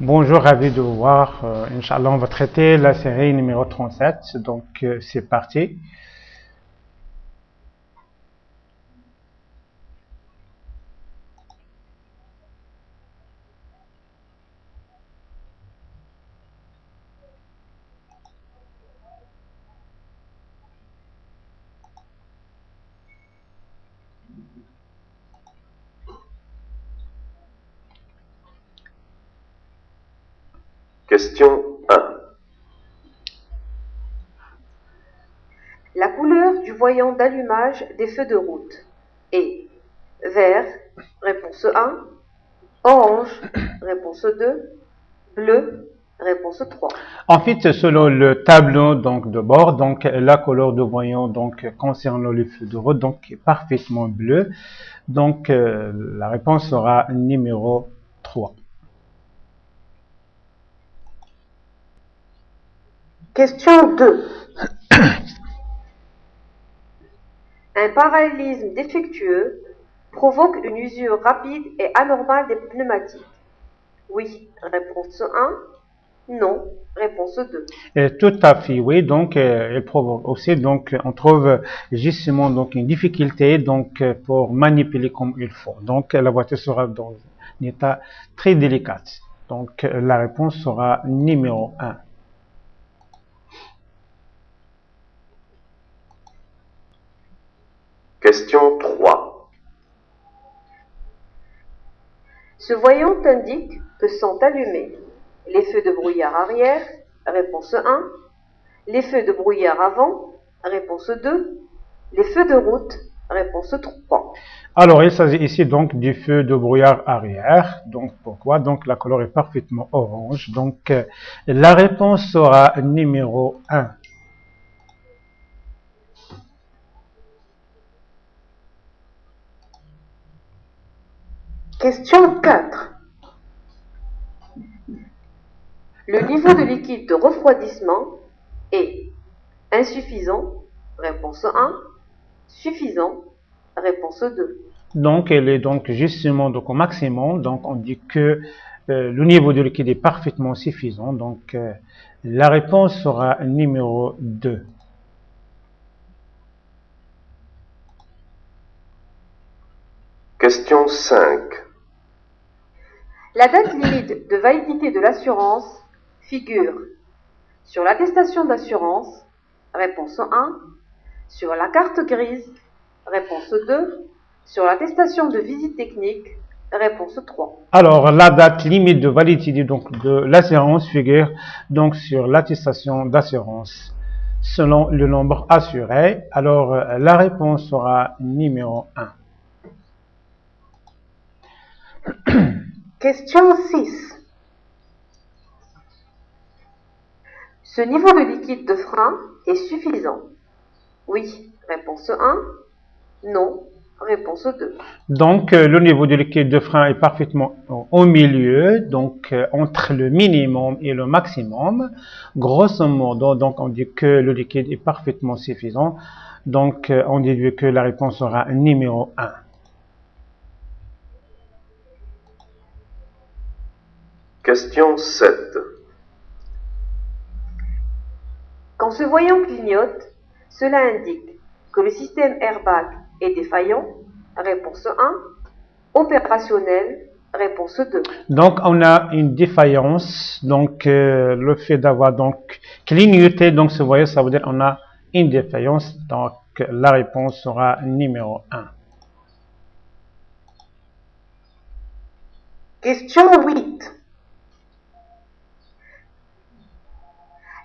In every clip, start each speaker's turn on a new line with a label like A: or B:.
A: Bonjour, ravi de vous voir. Inch'Allah, on va traiter la série numéro 37. Donc, c'est parti.
B: Question 1.
C: La couleur du voyant d'allumage des feux de route est vert, réponse 1, orange, réponse 2, bleu, réponse 3.
A: En fait, selon le tableau donc de bord, donc la couleur de voyant donc concernant le feu de route donc est parfaitement bleu. Donc, la réponse sera numéro 3.
C: Question 2. Un parallélisme défectueux provoque une usure rapide et anormale des pneumatiques. Oui, réponse 1. Non, réponse 2.
A: Tout à fait, oui. Donc, elle provoque aussi, donc, on trouve justement donc une difficulté donc pour manipuler comme il faut. Donc, la voiture sera dans un état très délicat. Donc, la réponse sera numéro 1.
B: Question 3.
C: Ce voyant indique que sont allumés les feux de brouillard arrière, réponse 1, les feux de brouillard avant, réponse 2, les feux de route, réponse 3.
A: Alors, il s'agit ici donc du feu de brouillard arrière. Donc, pourquoi? Donc, la couleur est parfaitement orange. Donc, la réponse sera numéro 1.
C: Question 4. Le niveau de liquide de refroidissement est insuffisant, réponse 1, suffisant, réponse 2.
A: Donc, elle est donc justement donc au maximum. Donc, on dit que le niveau de liquide est parfaitement suffisant. Donc, la réponse sera numéro 2.
B: Question 5.
C: La date limite de validité de l'assurance figure sur l'attestation d'assurance, réponse 1, sur la carte grise, réponse 2, sur l'attestation de visite technique, réponse 3.
A: Alors, la date limite de validité donc, de l'assurance figure donc sur l'attestation d'assurance selon le nombre assuré. Alors, la réponse sera numéro 1.
C: Question 6. Ce niveau de liquide de frein est suffisant. Oui, réponse 1. Non, réponse 2.
A: Donc, le niveau de liquide de frein est parfaitement au milieu, donc entre le minimum et le maximum. Grosso modo, donc on dit que le liquide est parfaitement suffisant. Donc, on déduit que la réponse sera numéro 1.
B: Question 7.
C: Quand ce voyant clignote, cela indique que le système airbag est défaillant, réponse 1, opérationnel, réponse 2.
A: Donc, on a une défaillance. Donc, le fait d'avoir donc clignoté, donc ce voyant, ça veut dire on a une défaillance. Donc, la réponse sera numéro 1.
C: Question 8.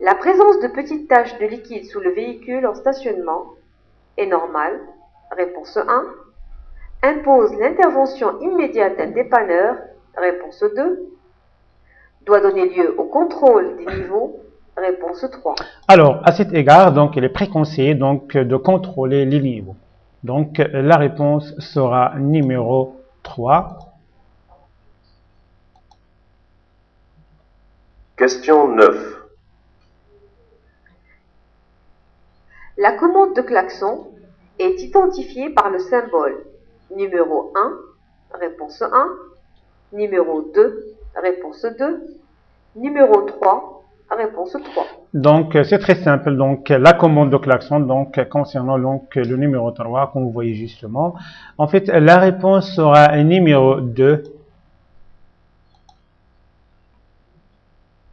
C: La présence de petites taches de liquide sous le véhicule en stationnement est normale, réponse 1, impose l'intervention immédiate d'un dépanneur, réponse 2, doit donner lieu au contrôle des niveaux, réponse 3.
A: Alors, à cet égard, donc, il est préconseillé donc, de contrôler les niveaux. Donc, la réponse sera numéro 3.
B: Question 9.
C: La commande de klaxon est identifiée par le symbole numéro 1, réponse 1, numéro 2, Réponse 2. Numéro 3. Réponse 3.
A: Donc, c'est très simple. Donc, la commande de klaxon, donc, concernant donc, le numéro 3, comme vous voyez justement, en fait, la réponse sera numéro 2.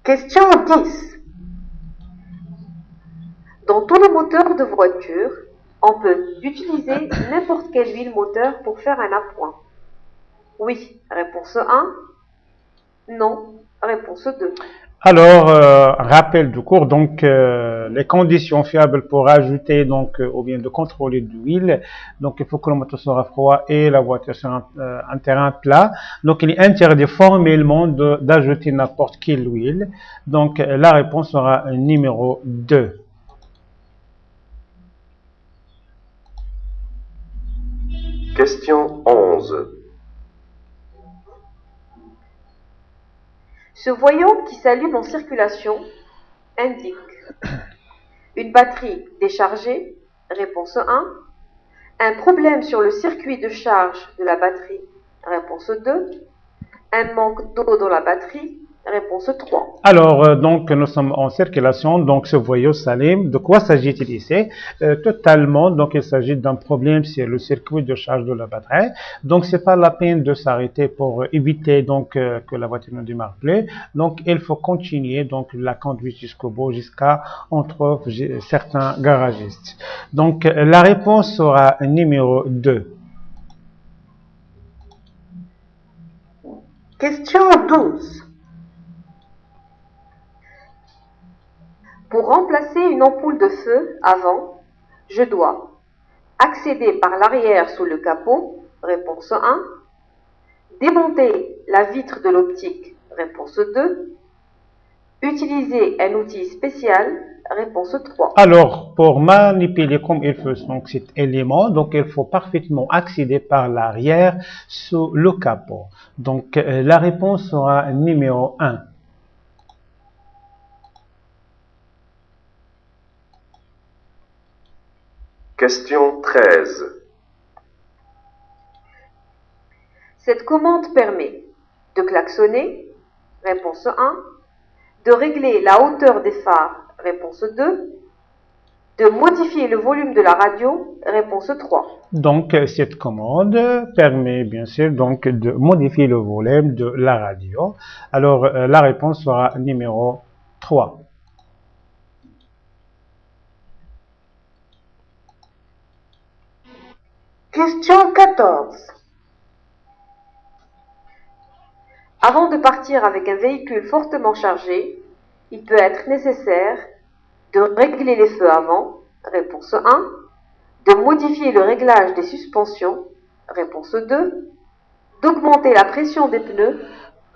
C: Question 10. Dans tous les moteurs de voiture, on peut utiliser n'importe quelle huile moteur pour faire un appoint. Oui, réponse 1. Non, réponse 2.
A: Alors, rappel du cours, donc, les conditions fiables pour ajouter, donc, ou bien de contrôler de l'huile. Donc, il faut que le moteur soit froid et la voiture soit un terrain plat. Donc, il est interdit formellement d'ajouter n'importe quelle huile. Donc, la réponse sera numéro 2.
B: Question 11.
C: Ce voyant qui s'allume en circulation indique une batterie déchargée, réponse 1, un problème sur le circuit de charge de la batterie, réponse 2, un manque d'eau dans la batterie, réponse 3.
A: Alors, donc, nous sommes en circulation, donc ce voyant s'allume. De quoi s'agit-il ici? Totalement, donc il s'agit d'un problème sur le circuit de charge de la batterie. Donc, c'est pas la peine de s'arrêter pour éviter donc que la voiture ne démarre plus. Donc, il faut continuer donc la conduite jusqu'au bout, jusqu'à on trouve certains garagistes. Donc, la réponse sera numéro 2.
C: Question 12. Pour remplacer une ampoule de feu avant, je dois accéder par l'arrière sous le capot, réponse 1, démonter la vitre de l'optique, réponse 2, utiliser un outil spécial, réponse 3.
A: Alors, pour manipuler comme il faut donc cet élément, donc il faut parfaitement accéder par l'arrière sous le capot. Donc, la réponse sera numéro 1.
B: Question 13.
C: Cette commande permet de klaxonner, réponse 1, de régler la hauteur des phares, réponse 2, de modifier le volume de la radio, réponse 3.
A: Donc, cette commande permet bien sûr donc de modifier le volume de la radio. Alors, la réponse sera numéro 3.
C: Question 14. Avant de partir avec un véhicule fortement chargé, il peut être nécessaire de régler les feux avant, réponse 1, de modifier le réglage des suspensions, réponse 2, d'augmenter la pression des pneus,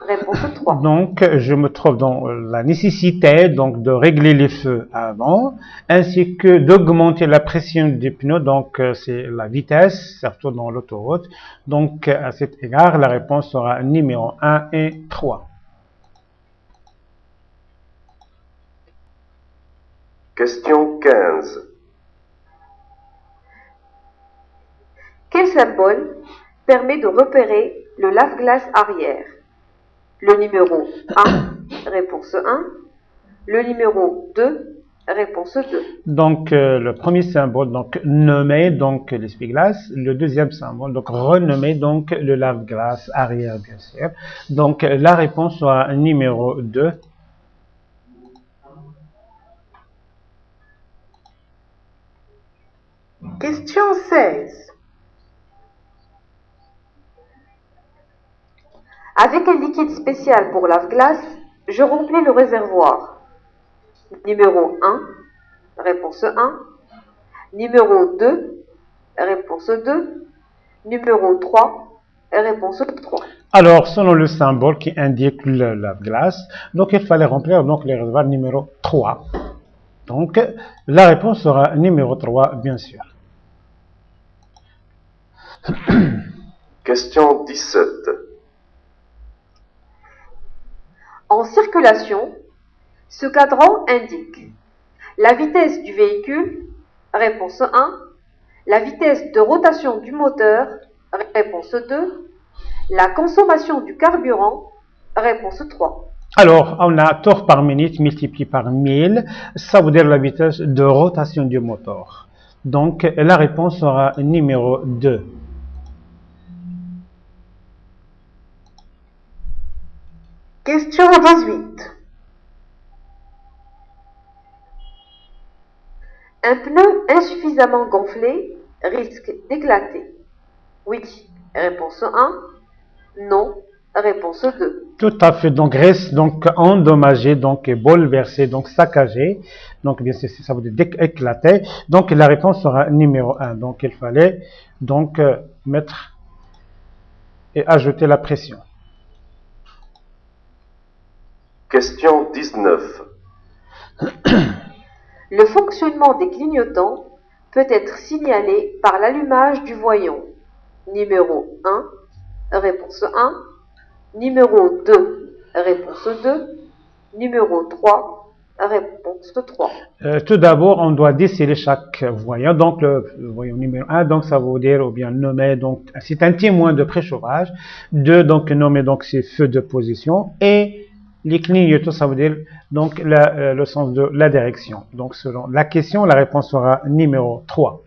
C: réponse 3.
A: Donc, je me trouve dans la nécessité donc de régler les feux avant, ainsi que d'augmenter la pression des pneus. Donc, c'est la vitesse, surtout dans l'autoroute. Donc, à cet égard, la réponse sera numéro 1 et 3.
B: Question 15.
C: Quel symbole permet de repérer le lave-glace arrière? Le numéro 1, réponse 1. Le numéro 2, réponse 2.
A: Donc, le premier symbole, donc, nommer, donc, l'essuie-glace. Le deuxième symbole, donc, renommer, donc, le lave-glace arrière, bien sûr. Donc, la réponse sera numéro 2.
C: Question 16. Avec un liquide spécial pour lave-glace, je remplis le réservoir. Numéro 1, réponse 1. Numéro 2, réponse 2. Numéro 3, réponse 3.
A: Alors, selon le symbole qui indique le lave-glace, donc, il fallait remplir, donc, le réservoir numéro 3. Donc, la réponse sera numéro 3, bien sûr.
B: Question 17.
C: En circulation, ce cadran indique la vitesse du véhicule, réponse 1, la vitesse de rotation du moteur, réponse 2, la consommation du carburant, Réponse 3.
A: Alors, on a tours par minute multiplié par 1000. Ça veut dire la vitesse de rotation du moteur. Donc, la réponse sera numéro 2.
C: Question 18. Un pneu insuffisamment gonflé risque d'éclater. Oui. Réponse 1. Non. Réponse 2.
A: Tout à fait. Donc, reste donc endommagé, donc bouleversé, donc saccagé. Donc, bien sûr, ça veut dire éclater. Donc, la réponse sera numéro 1. Donc, il fallait donc mettre et ajouter la pression.
B: Question 19.
C: Le fonctionnement des clignotants peut être signalé par l'allumage du voyant. Numéro 1. Réponse 1. Numéro 2. Réponse 2. Numéro 3. Réponse 3.
A: Tout d'abord, on doit déceler chaque voyant. Donc, le voyant numéro 1, donc ça veut dire, ou bien nommer, donc c'est un témoin de préchauffage. 2, donc nommer, donc c'est feu de position. Et les clignotants, ça veut dire, donc le sens de la direction. Donc, selon la question, la réponse sera numéro 3.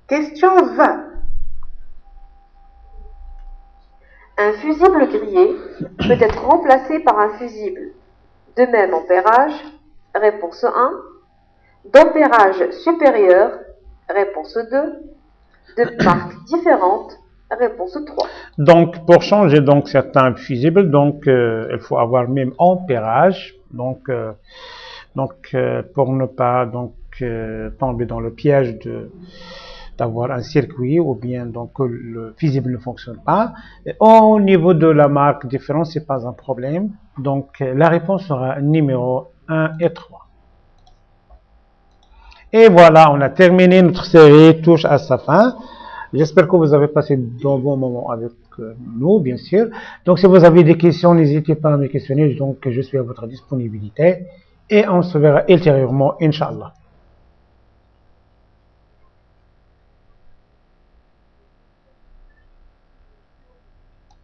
C: Question 20. Un fusible grillé peut être remplacé par un fusible de même ampérage. Réponse 1. D'ampérage supérieur. Réponse 2. De marque différente. Réponse 3.
A: Donc, pour changer donc certains fusibles, donc il faut avoir même ampérage. Donc, pour ne pas donc tomber dans le piège d'avoir un circuit ou bien donc que le fusible ne fonctionne pas. Et au niveau de la marque différente, c'est pas un problème. Donc, la réponse sera numéro 1 et 3. Et voilà, on a terminé notre série, touche à sa fin. J'espère que vous avez passé d'un bon moment avec nous, bien sûr. Donc, si vous avez des questions, n'hésitez pas à me questionner. Donc, je suis à votre disponibilité. Et on se verra ultérieurement, Inch'Allah.